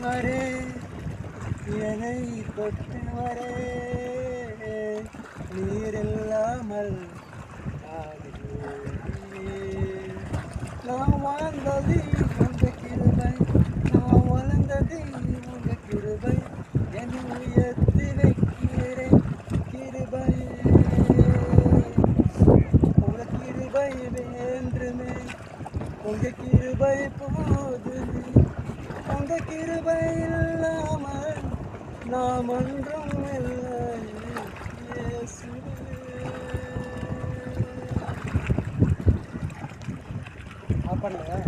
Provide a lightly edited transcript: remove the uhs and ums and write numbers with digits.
வரே என்னை தொட்டு வரே நீரில்லாமல் நான் வாழ்ந்தது உங்க கிருபை, நான் வளர்ந்தது உங்க கிருபை, என்னை உயர்த்தி வைக்கிறேன் கிருபை, உங்க கிருபை வேண்டுமே, உங்க கிருபை போதுமே, உங்க கிருபை இல்லாமல் நாம் ஒன்றும் இல்லை இயேசுவே. பண்ணுங்க.